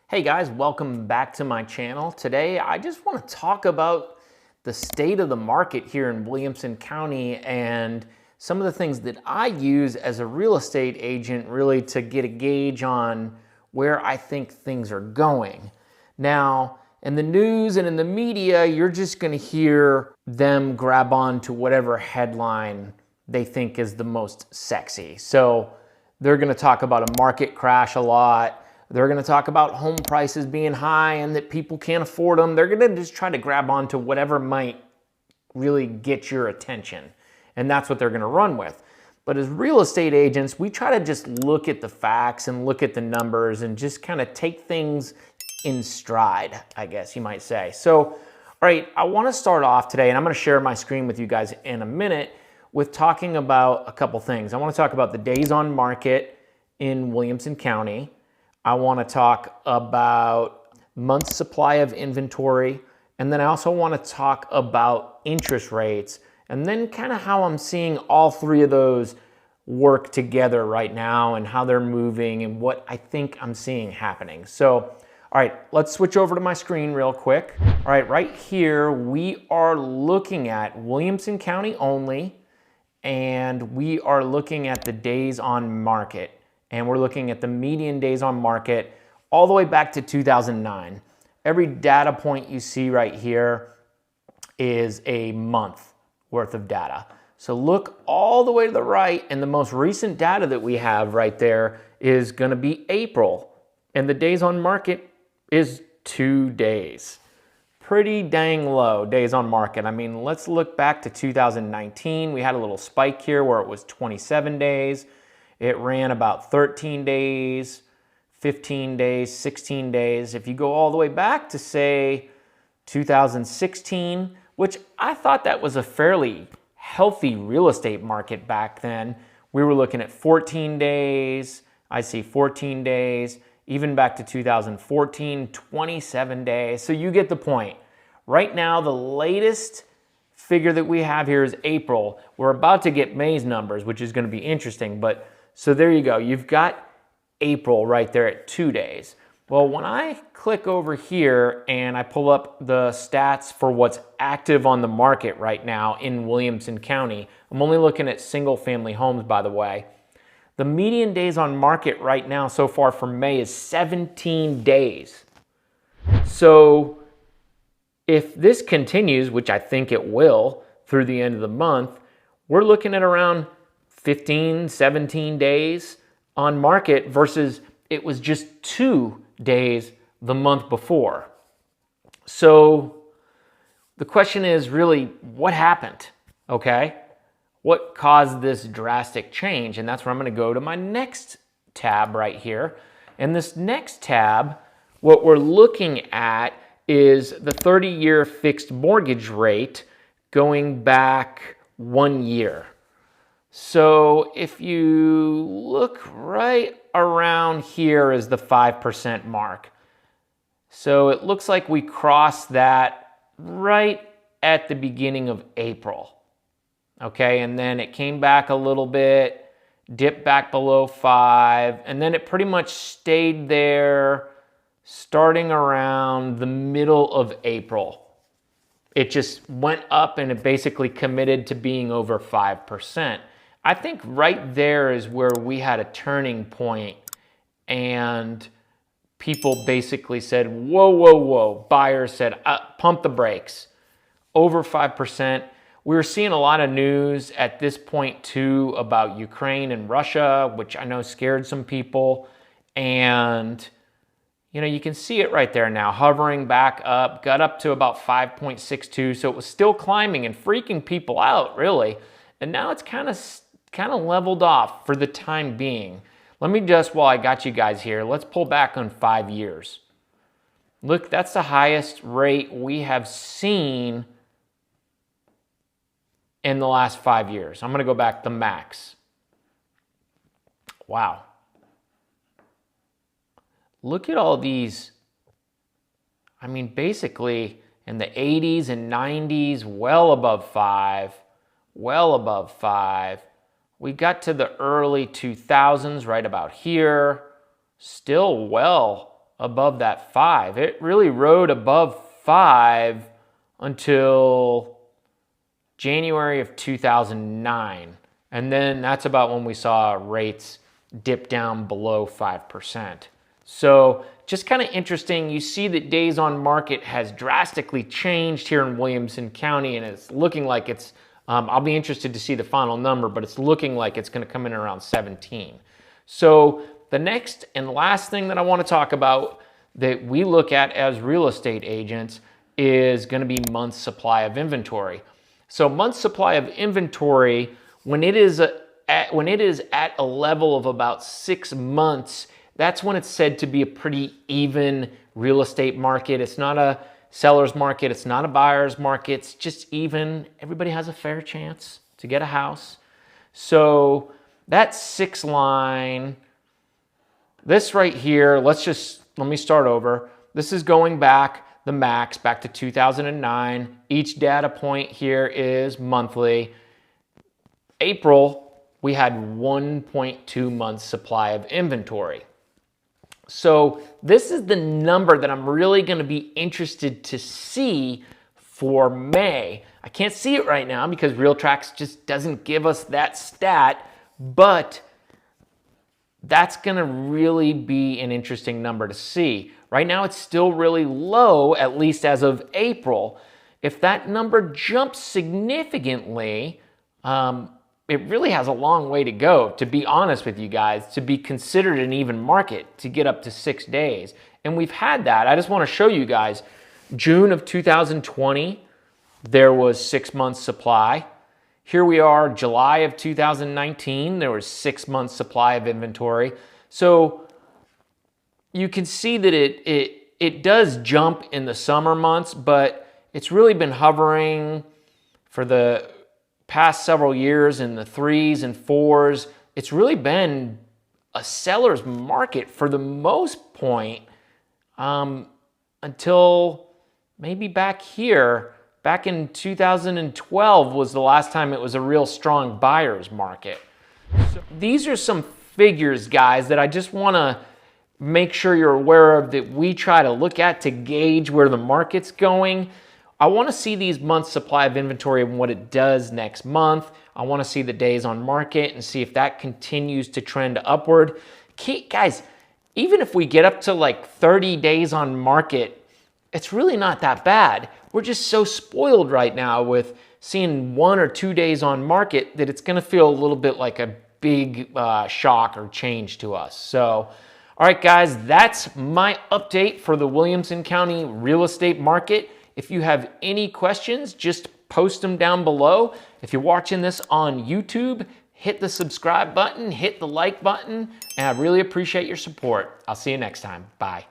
Hey guys, welcome back to my channel. Today I just want to talk about the state of the market here in Williamson County and some of the things that I use as a real estate agent really to get a gauge on where I think things are going. Now, in the news and in the media, you're just going to hear them grab on to whatever headline they think is the most sexy. So they're going to talk about a market crash a lot. They're going to talk about home prices being high and that people can't afford them. They're going to just try to grab onto whatever might really get your attention. And that's what they're going to run with. But as real estate agents, we try to just look at the facts and look at the numbers and just kind of take things in stride, I guess you might say. So, all right, I want to start off today, and I'm going to share my screen with you guys in a minute with talking about a couple things. I want to talk about the days on market in Williamson County. I want to talk about months supply of inventory, and then I also want to talk about interest rates, and then kind of how I'm seeing all three of those work together right now and how they're moving and what I think I'm seeing happening. So, all right, let's switch over to my screen real quick. All right here we are looking at Williamson County only, and we are looking at the days on market. And we're looking at the median days on market all the way back to 2009. Every data point you see right here is a month worth of data. So look all the way to the right, and the most recent data that we have right there is going to be April. And the days on market is 2 days. Pretty dang low days on market. I mean, let's look back to 2019. We had a little spike here where it was 27 days. It ran about 13 days, 15 days, 16 days. If you go all the way back to, say, 2016, which I thought that was a fairly healthy real estate market back then, we were looking at 14 days. I see 14 days. Even back to 2014, 27 days. So you get the point. Right now, the latest figure that we have here is April. We're about to get May's numbers, which is going to be interesting, but so there you go. You've got April right there at 2 days. Well, when I click over here and I pull up the stats for what's active on the market right now in Williamson County, I'm only looking at single family homes, by the way. The median days on market right now so far for May is 17 days. So if this continues, which I think it will through the end of the month, we're looking at around 15, 17 days on market versus it was just 2 days the month before. So the question is really, what happened? Okay? What caused this drastic change? And that's where I'm going to go to my next tab right here. And this next tab, what we're looking at is the 30-year fixed mortgage rate going back 1 year. So if you look right around here is the 5% mark. So it looks like we crossed that right at the beginning of April. Okay, and then it came back a little bit, dipped back below 5, and then it pretty much stayed there starting around the middle of April. It just went up and it basically committed to being over 5%. I think right there is where we had a turning point and people basically said, whoa, whoa, whoa. Buyers said, pump the brakes. Over 5%. We were seeing a lot of news at this point too about Ukraine and Russia, which I know scared some people. And you know, you can see it right there now, hovering back up, got up to about 5.62. So it was still climbing and freaking people out, really. And now it's kind of leveled off for the time being. Let me just, while I got you guys here, let's pull back on 5 years. Look, that's the highest rate we have seen in the last 5 years. I'm going to go back to max. Wow. Look at all these. I mean, basically in the 80s and 90s, well above 5, well above 5. We got to the early 2000s right about here, still well above that 5. It really rode above 5 until January of 2009. And then that's about when we saw rates dip down below 5%. So just kind of interesting. You see that days on market has drastically changed here in Williamson County, and it's looking like it's, I'll be interested to see the final number, but it's looking like it's going to come in around 17. So the next and last thing that I want to talk about that we look at as real estate agents is going to be month's supply of inventory. So month's supply of inventory, when it is at a level of about 6 months, that's when it's said to be a pretty even real estate market. It's not a seller's market. It's not a buyer's market. It's just even. Everybody has a fair chance to get a house. So that 6 line, this right here, let me start over. This is going back the max, back to 2009. Each data point here is monthly. April, we had 1.2 months supply of inventory. So this is the number that I'm really going to be interested to see for May. I can't see it right now because RealTracs just doesn't give us that stat, but that's going to really be an interesting number to see. Right now it's still really low, at least as of April. If that number jumps significantly, it really has a long way to go, to be honest with you guys, to be considered an even market, to get up to 6 days. And we've had that. I just want to show you guys, June of 2020, there was 6 months supply. Here we are, July of 2019, there was 6 months supply of inventory. So you can see that it does jump in the summer months, but it's really been hovering for the past several years in the 3s and 4s. It's really been a seller's market for the most point until maybe back here. Back in 2012 was the last time it was a real strong buyer's market. So these are some figures, guys, that I just want to make sure you're aware of, that we try to look at to gauge where the market's going. I want to see these months supply of inventory and what it does next month. I want to see the days on market and see if that continues to trend upward. Guys, even if we get up to like 30 days on market, it's really not that bad. We're just so spoiled right now with seeing 1 or 2 days on market that it's going to feel a little bit like a big shock or change to us. So, all right, guys, that's my update for the Williamson County real estate market. If you have any questions, just post them down below. If you're watching this on YouTube, hit the subscribe button, hit the like button, and I really appreciate your support. I'll see you next time. Bye.